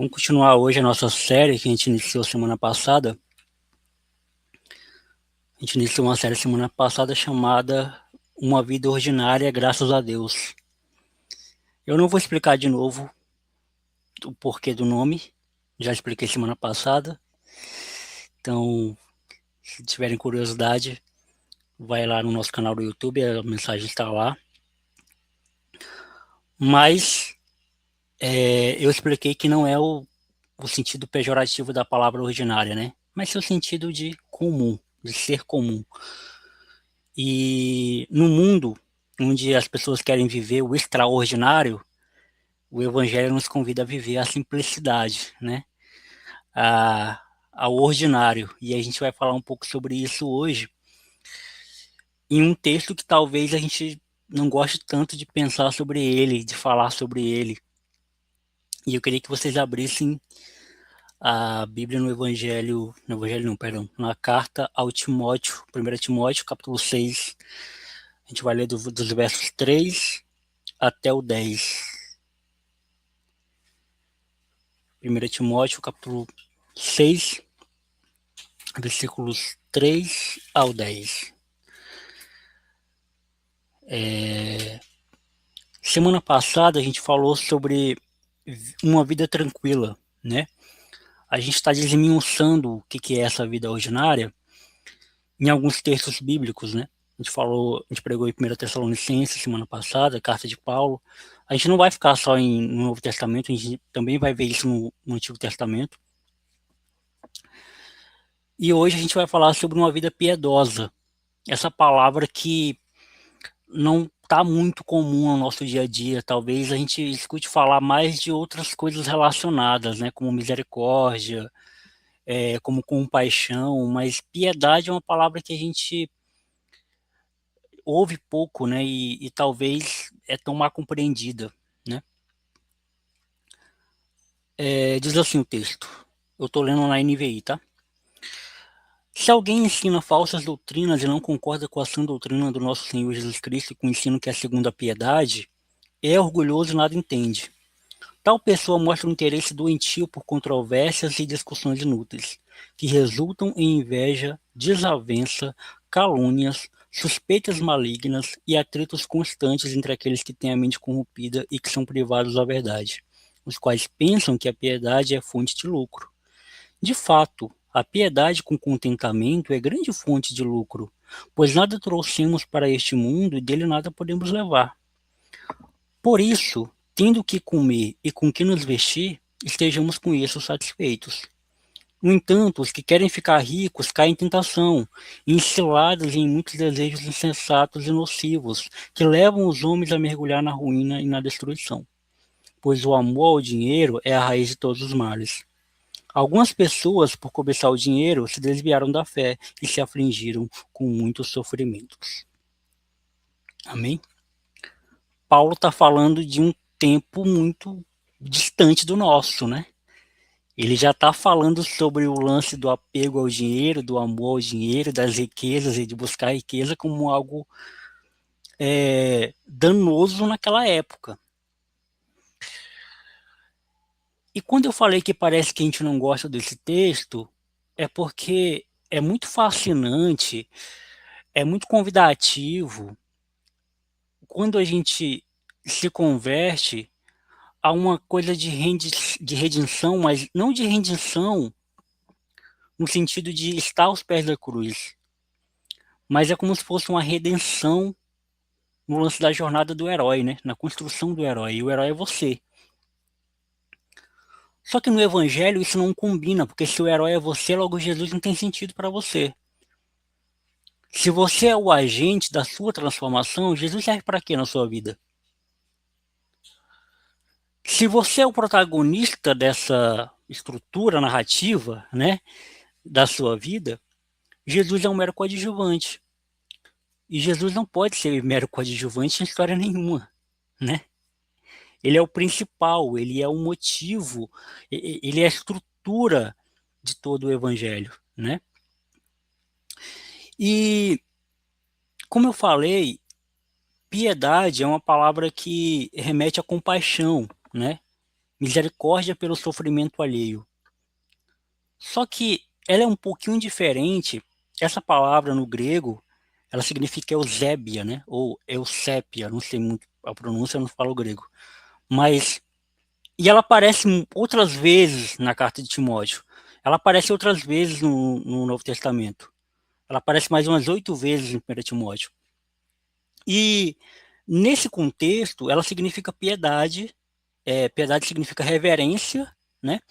Vamos continuar hoje a nossa série que a gente iniciou semana passada. A gente iniciou uma série semana passada chamada Uma Vida Ordinária, Graças a Deus. Eu não vou explicar de novo o porquê do nome, já expliquei semana passada. Então, se tiverem curiosidade, vai lá no nosso canal do YouTube, a mensagem está lá. Mas eu expliquei que não é o sentido pejorativo da palavra ordinária, né? Mas sim o sentido de comum, de ser comum. E no mundo onde as pessoas querem viver o extraordinário, o Evangelho nos convida a viver a simplicidade, né? Ao ordinário. E a gente vai falar um pouco sobre isso hoje, em um texto que talvez a gente não goste tanto de pensar sobre ele, de falar sobre ele. E eu queria que vocês abrissem a Bíblia no Evangelho não, perdão, na carta ao Timóteo, 1 Timóteo, capítulo 6. A gente vai ler dos versos 3 até o 10. 1 Timóteo, capítulo 6, versículos 3 ao 10. Semana passada a gente falou sobre uma vida tranquila, né? A gente está desmiuçando o que é essa vida ordinária em alguns textos bíblicos, né? A gente pregou em 1 Tessalonicenses semana passada, a carta de Paulo. A gente não vai ficar só no Novo Testamento, a gente também vai ver isso no Antigo Testamento. E hoje a gente vai falar sobre uma vida piedosa. Essa palavra que não está muito comum no nosso dia a dia. Talvez a gente escute falar mais de outras coisas relacionadas, né? Como misericórdia, como compaixão, mas piedade é uma palavra que a gente ouve pouco, né? E talvez é tão mal compreendida, né? Diz assim o texto. Eu estou lendo na NVI, tá? Se alguém ensina falsas doutrinas e não concorda com a sã doutrina do nosso Senhor Jesus Cristo e com o ensino que é segundo a piedade, é orgulhoso e nada entende. Tal pessoa mostra um interesse doentio por controvérsias e discussões inúteis, que resultam em inveja, desavença, calúnias, suspeitas malignas e atritos constantes entre aqueles que têm a mente corrompida e que são privados da verdade, os quais pensam que a piedade é fonte de lucro. De fato, a piedade com contentamento é grande fonte de lucro, pois nada trouxemos para este mundo e dele nada podemos levar. Por isso, tendo o que comer e com que nos vestir, estejamos com isso satisfeitos. No entanto, os que querem ficar ricos caem em tentação, encilados em muitos desejos insensatos e nocivos, que levam os homens a mergulhar na ruína e na destruição. Pois o amor ao dinheiro é a raiz de todos os males. Algumas pessoas, por cobiçar o dinheiro, se desviaram da fé e se afligiram com muitos sofrimentos. Amém? Paulo está falando de um tempo muito distante do nosso, né? Ele já está falando sobre o lance do apego ao dinheiro, do amor ao dinheiro, das riquezas e de buscar riqueza como algo danoso naquela época. E quando eu falei que parece que a gente não gosta desse texto, é porque é muito fascinante, é muito convidativo quando a gente se converte a uma coisa de redenção, mas não de redenção no sentido de estar aos pés da cruz, mas é como se fosse uma redenção no lance da jornada do herói, né? Na construção do herói. E o herói é você. Só que no evangelho isso não combina, porque se o herói é você, logo Jesus não tem sentido para você. Se você é o agente da sua transformação, Jesus serve para quê na sua vida? Se você é o protagonista dessa estrutura narrativa, né, da sua vida, Jesus é um mero coadjuvante. E Jesus não pode ser mero coadjuvante em história nenhuma, né? Ele é o principal, ele é o motivo, ele é a estrutura de todo o evangelho, né? E, como eu falei, piedade é uma palavra que remete à compaixão, né? misericórdia pelo sofrimento alheio. Só que ela é um pouquinho diferente. Essa palavra no grego, ela significa eusébia, né? Ou eusépia, não sei muito a pronúncia, eu não falo grego. Mas, e ela aparece outras vezes na carta de Timóteo. Ela aparece outras vezes no Novo Testamento. Ela aparece mais umas 8 vezes em 1 Timóteo. E nesse contexto, ela significa piedade. Piedade significa reverência, né?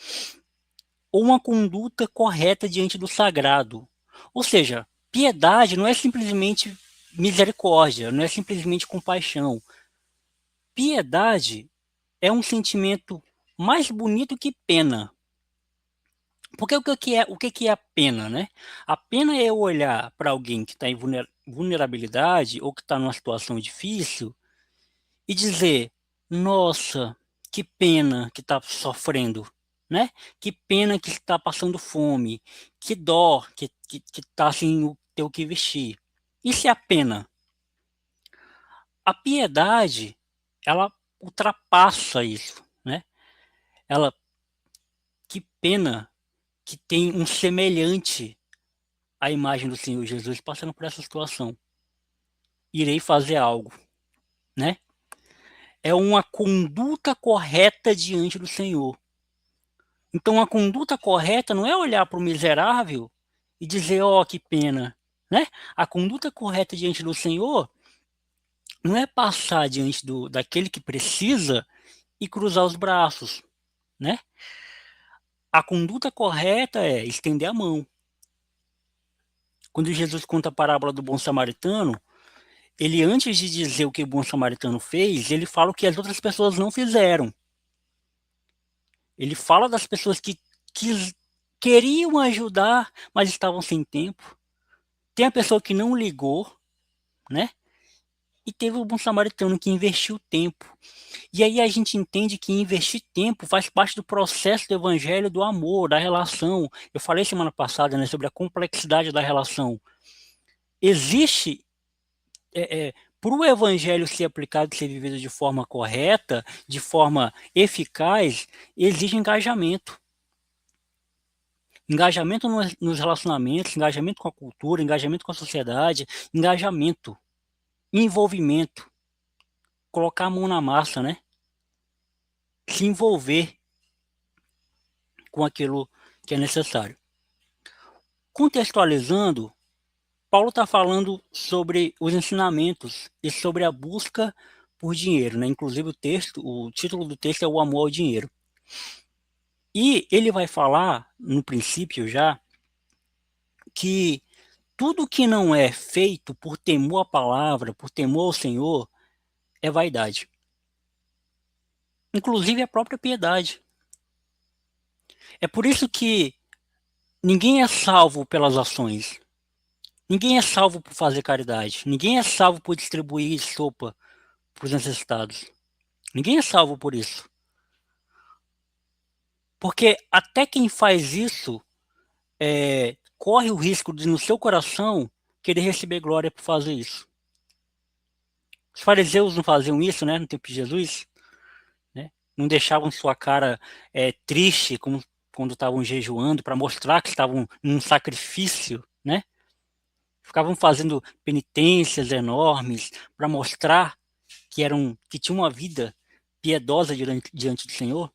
Ou uma conduta correta diante do sagrado. Ou seja, piedade não é simplesmente misericórdia, não é simplesmente compaixão. Piedade é um sentimento mais bonito que pena. Porque o que é a pena, né? A pena é eu olhar para alguém que está em vulnerabilidade ou que está numa situação difícil e dizer: nossa, que pena que está sofrendo, né? Que pena que está passando fome, que dó que está sem ter o que vestir. Isso é a pena. A piedade, ela ultrapassa isso, né? Ela, que pena que tem um semelhante à imagem do Senhor Jesus passando por essa situação. Irei fazer algo, né? É uma conduta correta diante do Senhor. Então, a conduta correta não é olhar para o miserável e dizer, ó, que pena, né? A conduta correta diante do Senhor não é passar diante daquele que precisa e cruzar os braços, né? A conduta correta é estender a mão. Quando Jesus conta a parábola do bom samaritano, ele, antes de dizer o que o bom samaritano fez, ele fala o que as outras pessoas não fizeram. Ele fala das pessoas que queriam ajudar, mas estavam sem tempo. Tem a pessoa que não ligou, né? E teve o bom samaritano que investiu tempo. E aí a gente entende que investir tempo faz parte do processo do evangelho do amor, da relação. Eu falei semana passada, né, sobre a complexidade da relação. Existe, para o evangelho ser aplicado, ser vivido de forma correta, de forma eficaz, exige engajamento. Engajamento nos relacionamentos, engajamento com a cultura, engajamento com a sociedade, engajamento, envolvimento, colocar a mão na massa, né? Se envolver com aquilo que é necessário. Contextualizando, Paulo está falando sobre os ensinamentos e sobre a busca por dinheiro, né? Inclusive o título do texto é o amor ao dinheiro. E ele vai falar, no princípio já, que tudo que não é feito por temor à palavra, por temor ao Senhor, é vaidade. Inclusive a própria piedade. É por isso que ninguém é salvo pelas ações. Ninguém é salvo por fazer caridade. Ninguém é salvo por distribuir sopa para os necessitados. Ninguém é salvo por isso. Porque até quem faz isso corre o risco de, no seu coração, querer receber glória por fazer isso. Os fariseus não faziam isso, né, no tempo de Jesus, né? Não deixavam sua cara triste como quando estavam jejuando para mostrar que estavam num sacrifício, né? Ficavam fazendo penitências enormes para mostrar que tinham uma vida piedosa diante do Senhor.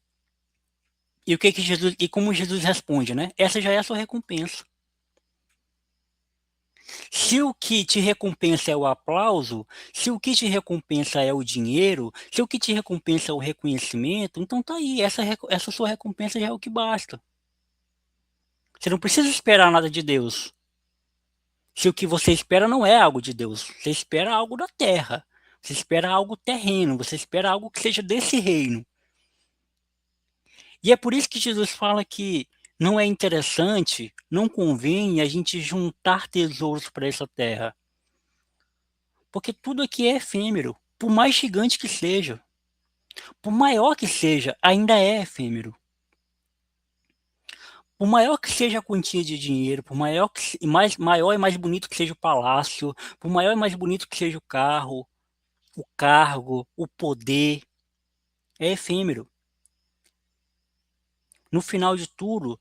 E o que Jesus, e como Jesus responde, né? Essa já é a sua recompensa. Se o que te recompensa é o aplauso, se o que te recompensa é o dinheiro, se o que te recompensa é o reconhecimento, então tá aí, essa sua recompensa já é o que basta. Você não precisa esperar nada de Deus. Se o que você espera não é algo de Deus, você espera algo da terra, você espera algo terreno, você espera algo que seja desse reino. E é por isso que Jesus fala que não é interessante, não convém a gente juntar tesouros para essa terra. Porque tudo aqui é efêmero, por mais gigante que seja, por maior que seja, ainda é efêmero. Por maior que seja a quantia de dinheiro, por maior e mais bonito que seja o palácio, por maior e mais bonito que seja o carro, o cargo, o poder, é efêmero. No final de tudo,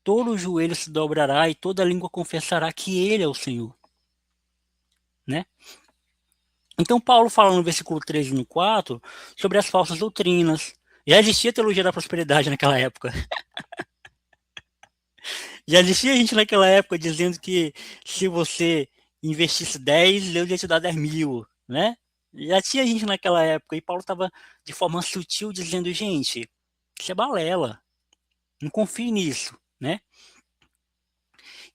todo joelho se dobrará e toda língua confessará que Ele é o Senhor, né? Então, Paulo fala no versículo 3 e no 4 sobre as falsas doutrinas. Já existia teologia da prosperidade naquela época. Já existia gente naquela época dizendo que se você investisse 10, Deus ia te dar 10 mil, né? Já tinha gente naquela época e Paulo estava de forma sutil dizendo, gente, isso é balela, não confie nisso, né?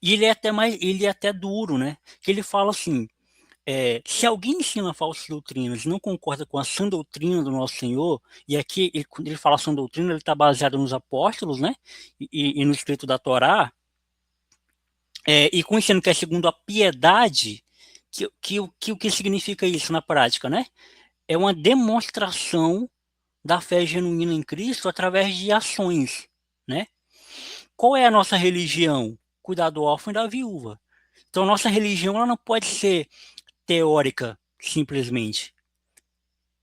E ele é até duro, né? Que ele fala assim, se alguém ensina falsas doutrinas e não concorda com a sã doutrina do nosso Senhor, e aqui quando ele fala sã doutrina, ele está baseado nos apóstolos, né? E no escrito da Torá, e conhecendo que é segundo a piedade, o que significa isso na prática, né? É uma demonstração da fé genuína em Cristo através de ações, né? Qual é a nossa religião? Cuidar do órfão e da viúva. Então, a nossa religião ela não pode ser teórica, simplesmente,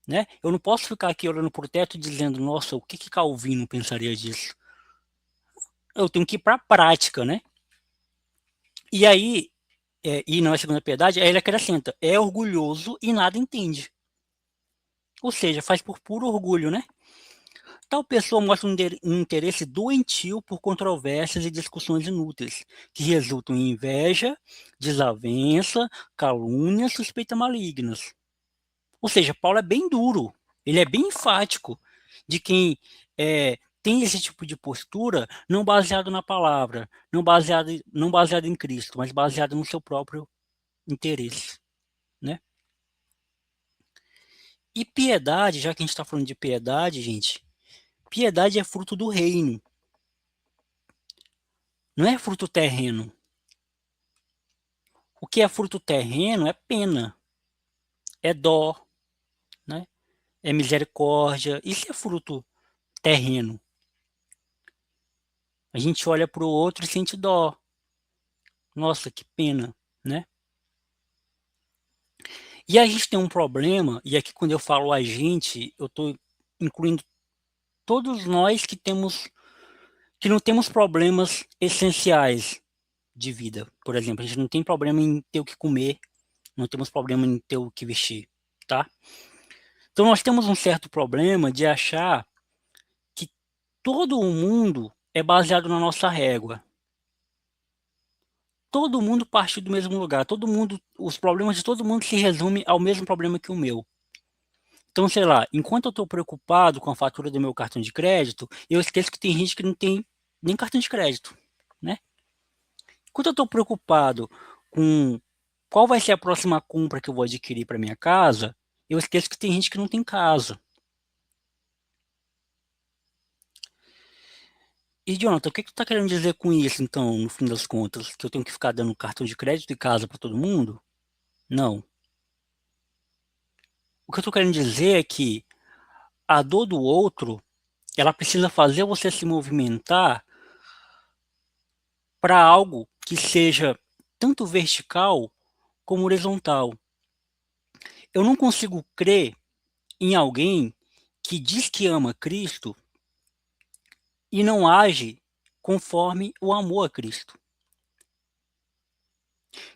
né? Eu não posso ficar aqui olhando para o teto dizendo, nossa, o que que Calvino pensaria disso? Eu tenho que ir para a prática, né? E aí, e não é segunda piedade, aí ele acrescenta, é orgulhoso e nada entende. Ou seja, faz por puro orgulho, né? Tal pessoa mostra um interesse doentio por controvérsias e discussões inúteis, que resultam em inveja, desavença, calúnia, suspeita malignas. Ou seja, Paulo é bem duro, ele é bem enfático de quem tem esse tipo de postura não baseado na palavra, não baseado em Cristo, mas baseado no seu próprio interesse, né? E piedade, já que a gente está falando de piedade, gente, piedade é fruto do reino, não é fruto terreno. O que é fruto terreno é pena, é dó, né? É misericórdia. Isso é fruto terreno. A gente olha para o outro e sente dó. Nossa, que pena, né? E a gente tem um problema, e aqui quando eu falo a gente, eu estou incluindo todos nós que não temos problemas essenciais de vida. Por exemplo, a gente não tem problema em ter o que comer, não temos problema em ter o que vestir, tá? Então nós temos um certo problema de achar que todo o mundo é baseado na nossa régua. Todo mundo parte do mesmo lugar, todo mundo, os problemas de todo mundo se resumem ao mesmo problema que o meu. Então, sei lá, enquanto eu estou preocupado com a fatura do meu cartão de crédito, eu esqueço que tem gente que não tem nem cartão de crédito, né? Enquanto eu estou preocupado com qual vai ser a próxima compra que eu vou adquirir para minha casa, eu esqueço que tem gente que não tem casa. E, Jonathan, o que que tu está querendo dizer com isso, então, no fim das contas? Que eu tenho que ficar dando cartão de crédito e casa para todo mundo? Não. O que eu estou querendo dizer é que a dor do outro, ela precisa fazer você se movimentar para algo que seja tanto vertical como horizontal. Eu não consigo crer em alguém que diz que ama Cristo e não age conforme o amor a Cristo.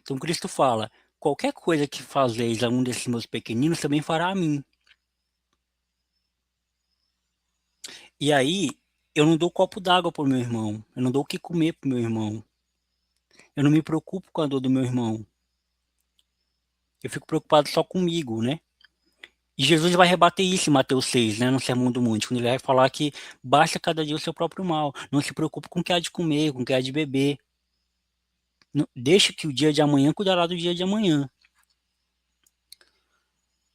Então Cristo fala: qualquer coisa que fazeis a um desses meus pequeninos também fará a mim. E aí, eu não dou copo d'água para o meu irmão, eu não dou o que comer para o meu irmão, eu não me preocupo com a dor do meu irmão, eu fico preocupado só comigo, né? E Jesus vai rebater isso em Mateus 6, né, no Sermão do Monte, quando ele vai falar que basta cada dia o seu próprio mal, não se preocupe com o que há de comer, com o que há de beber, deixa que o dia de amanhã cuidará do dia de amanhã.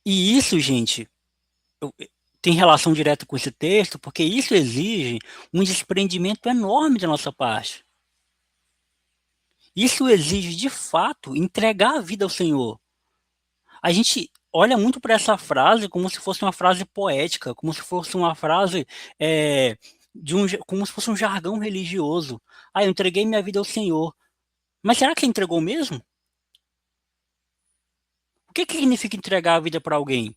E isso, gente, tem relação direta com esse texto, porque isso exige um desprendimento enorme da nossa parte. Isso exige, de fato, entregar a vida ao Senhor. A gente olha muito para essa frase como se fosse uma frase poética, como se fosse uma frase é, como se fosse um jargão religioso. Ah, eu entreguei minha vida ao Senhor. Mas será que você entregou mesmo? O que significa entregar a vida para alguém?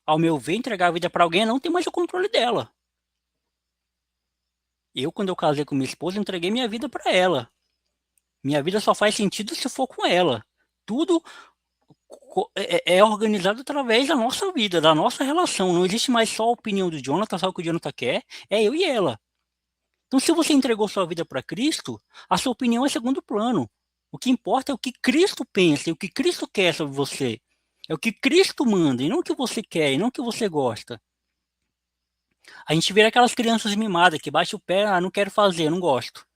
Ao meu ver, entregar a vida para alguém é não ter mais o controle dela. Quando eu casei com minha esposa, eu entreguei minha vida para ela. Minha vida só faz sentido se for com ela. Tudo é organizado através da nossa vida, da nossa relação. Não existe mais só a opinião do Jonathan, só o que o Jonathan quer, é eu e ela. Então, se você entregou sua vida para Cristo, a sua opinião é segundo plano. O que importa é o que Cristo pensa, e o que Cristo quer sobre você. É o que Cristo manda, e não o que você quer, e não o que você gosta. A gente vira aquelas crianças mimadas que bate o pé, não quero fazer, não gosto.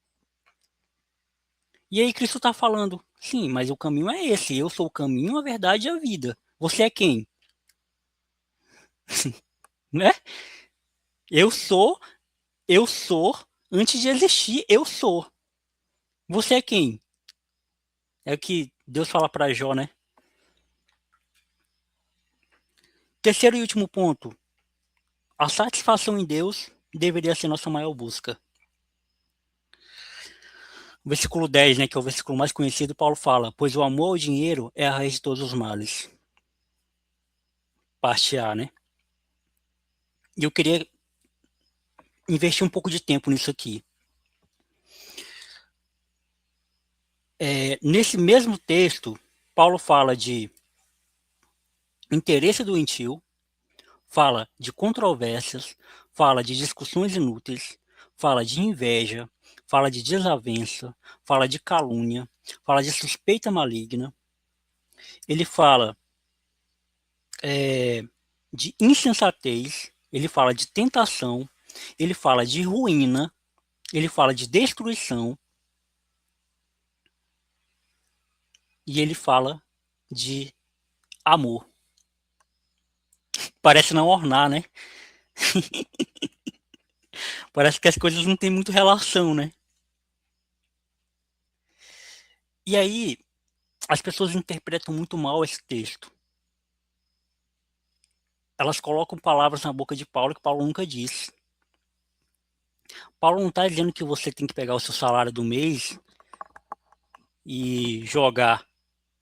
E aí Cristo está falando, sim, mas o caminho é esse. Eu sou o caminho, a verdade e a vida. Você é quem? Né? Eu sou, eu sou, antes de existir, eu sou. Você é quem? É o que Deus fala para Jó, né? Terceiro e último ponto. A satisfação em Deus deveria ser nossa maior busca. O versículo 10, né, que é o versículo mais conhecido, Paulo fala: pois o amor ao dinheiro é a raiz de todos os males. Parte A, né? E eu queria investir um pouco de tempo nisso aqui. Nesse mesmo texto, Paulo fala de interesse doentio, fala de controvérsias, fala de discussões inúteis, fala de inveja, fala de desavença, fala de calúnia, fala de suspeita maligna. Ele fala de insensatez, ele fala de tentação, ele fala de ruína, ele fala de destruição e ele fala de amor. Parece não ornar, né? Parece que as coisas não têm muito relação, né? E aí, as pessoas interpretam muito mal esse texto. Elas colocam palavras na boca de Paulo que Paulo nunca disse. Paulo não está dizendo que você tem que pegar o seu salário do mês e jogar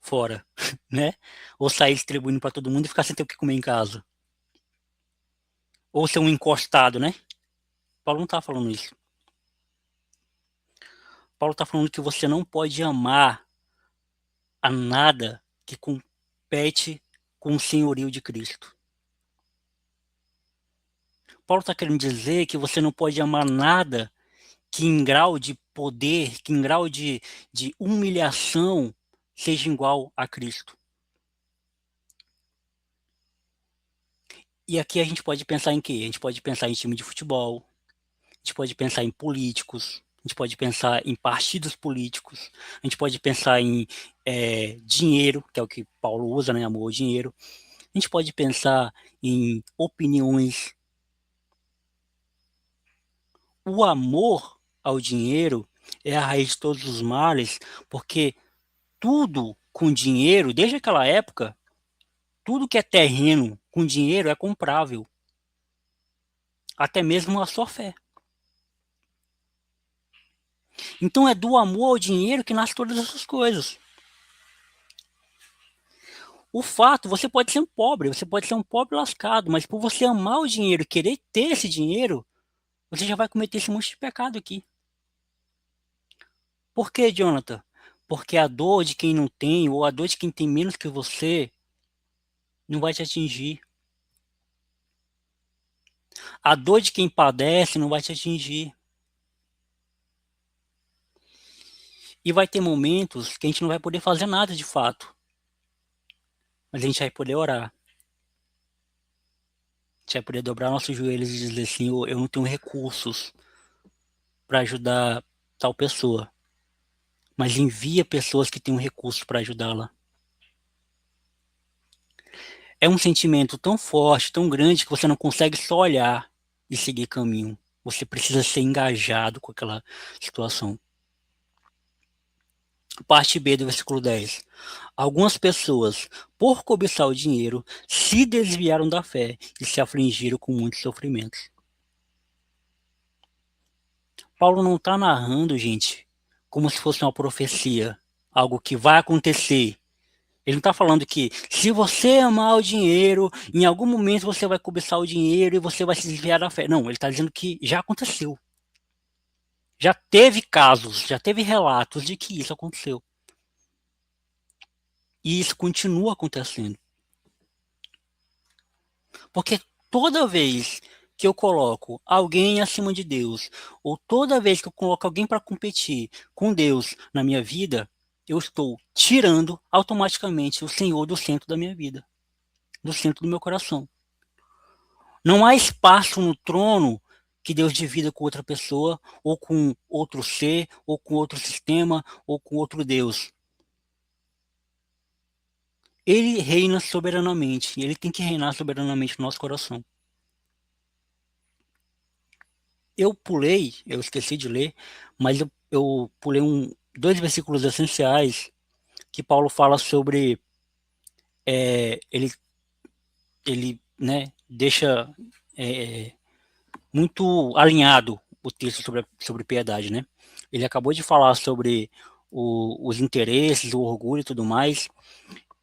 fora, né? Ou sair distribuindo para todo mundo e ficar sem ter o que comer em casa. Ou ser um encostado, né? Paulo não está falando isso. Paulo está falando que você não pode amar a nada que compete com o senhorio de Cristo. Paulo está querendo dizer que você não pode amar nada que em grau de poder, que em grau de humilhação seja igual a Cristo. E aqui a gente pode pensar em quê? A gente pode pensar em time de futebol, a gente pode pensar em políticos, a gente pode pensar em partidos políticos, a gente pode pensar em dinheiro, que é o que Paulo usa, né? Amor ao dinheiro. A gente pode pensar em opiniões. O amor ao dinheiro é a raiz de todos os males, porque tudo com dinheiro, desde aquela época, tudo que é terreno com dinheiro é comprável. Até mesmo a sua fé. Então é do amor ao dinheiro que nasce todas essas coisas. O fato, você pode ser um pobre lascado, mas por você amar o dinheiro, querer ter esse dinheiro, você já vai cometer esse monte de pecado aqui. Por quê, Jonathan? Porque a dor de quem não tem, ou a dor de quem tem menos que você, não vai te atingir. A dor de quem padece não vai te atingir. E vai ter momentos que a gente não vai poder fazer nada de fato. Mas a gente vai poder orar. A gente vai poder dobrar nossos joelhos e dizer assim, eu não tenho recursos para ajudar tal pessoa. Mas envia pessoas que tenham recursos para ajudá-la. É um sentimento tão forte, tão grande, que você não consegue só olhar e seguir caminho. Você precisa ser engajado com aquela situação. Parte B do versículo 10. Algumas pessoas, por cobiçar o dinheiro, se desviaram da fé e se afligiram com muitos sofrimentos. Paulo não está narrando, gente, como se fosse uma profecia, algo que vai acontecer. Ele não está falando que se você amar o dinheiro, em algum momento você vai cobiçar o dinheiro e você vai se desviar da fé. Não, ele está dizendo que já aconteceu. Já teve casos, já teve relatos de que isso aconteceu. E isso continua acontecendo. Porque toda vez que eu coloco alguém acima de Deus, ou toda vez que eu coloco alguém para competir com Deus na minha vida, eu estou tirando automaticamente o Senhor do centro da minha vida, do centro do meu coração. Não há espaço no trono que Deus divida com outra pessoa, ou com outro ser, ou com outro sistema, ou com outro Deus. Ele reina soberanamente, ele tem que reinar soberanamente no nosso coração. Eu esqueci de ler, mas eu pulei dois versículos essenciais que Paulo fala sobre, ele né, deixa é, muito alinhado o texto sobre piedade, né? Ele acabou de falar sobre os interesses, o orgulho e tudo mais,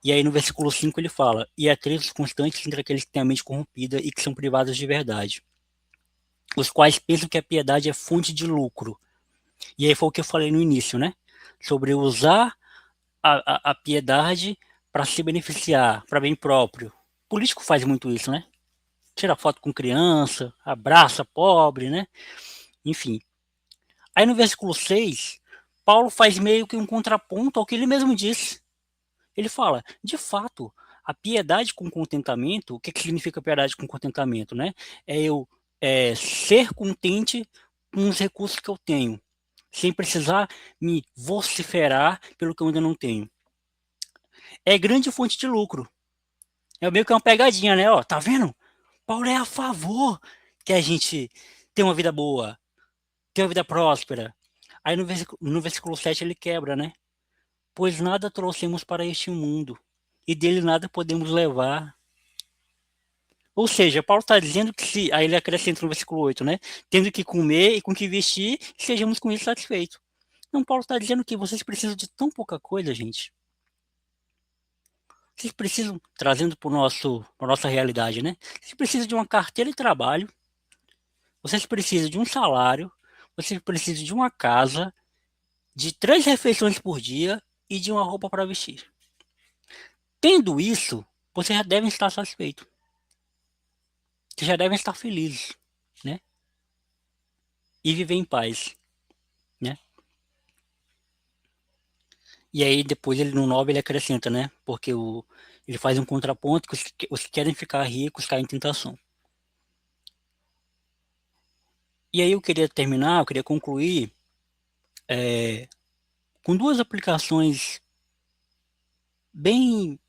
e aí no versículo 5 ele fala, e atritos constantes entre aqueles que têm a mente corrompida e que são privados de verdade, os quais pensam que a piedade é fonte de lucro. E aí foi o que eu falei no início, né? Sobre usar a piedade para se beneficiar, para bem próprio. O político faz muito isso, né? Tira foto com criança, abraça pobre, né? Enfim. Aí no versículo 6, Paulo faz meio que um contraponto ao que ele mesmo disse. Ele fala, de fato, a piedade com contentamento, o que, que significa piedade com contentamento, né? É eu ser contente com os recursos que eu tenho, sem precisar me vociferar pelo que eu ainda não tenho. É grande fonte de lucro. É meio que uma pegadinha, né? Ó, tá vendo? Paulo é a favor que a gente tenha uma vida boa, tenha uma vida próspera. Aí no versículo 7 ele quebra, né? Pois nada trouxemos para este mundo, e dele nada podemos levar. Ou seja, Paulo está dizendo que se, aí ele acrescenta no versículo 8, né? Tendo que comer e com que vestir, sejamos com isso satisfeitos. Então, Paulo está dizendo que vocês precisam de tão pouca coisa, gente. Vocês precisam, trazendo para a nossa realidade, né? Vocês precisam de uma carteira de trabalho, vocês precisam de um salário, vocês precisam de uma casa, de 3 refeições por dia e de uma roupa para vestir. Tendo isso, vocês já devem estar satisfeitos. Vocês já devem estar felizes, né? E viver em paz, né? E aí depois ele no 9 ele acrescenta, né? Porque ele faz um contraponto que os que querem ficar ricos caem em tentação. E aí eu queria concluir com duas aplicações bem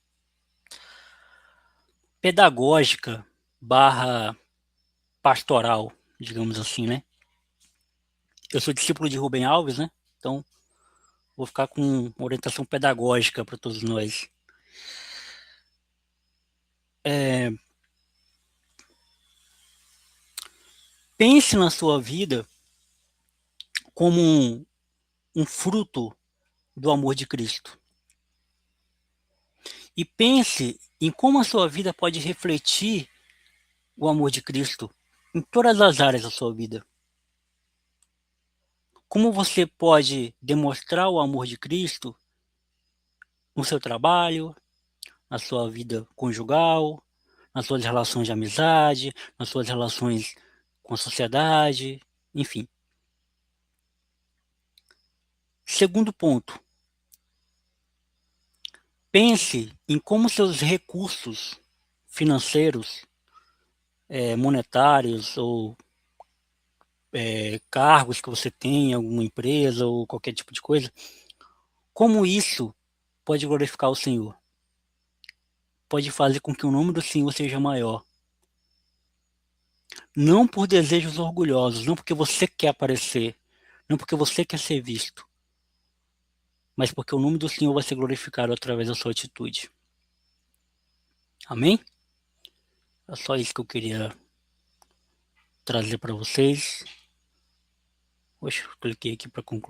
pedagógica barra pastoral, digamos assim, né? Eu sou discípulo de Rubem Alves, né? Então vou ficar com uma orientação pedagógica para todos nós. É, pense na sua vida como um fruto do amor de Cristo. E pense em como a sua vida pode refletir o amor de Cristo em todas as áreas da sua vida. Como você pode demonstrar o amor de Cristo no seu trabalho, na sua vida conjugal, nas suas relações de amizade, nas suas relações com a sociedade, enfim. Segundo ponto, pense em como seus recursos financeiros, monetários ou cargos que você tem em alguma empresa ou qualquer tipo de coisa, como isso pode glorificar o Senhor? Pode fazer com que o nome do Senhor seja maior. Não por desejos orgulhosos, não porque você quer aparecer, não porque você quer ser visto, mas porque o nome do Senhor vai ser glorificado através da sua atitude. Amém? É só isso que eu queria trazer para vocês. Hoje eu cliquei aqui para concluir.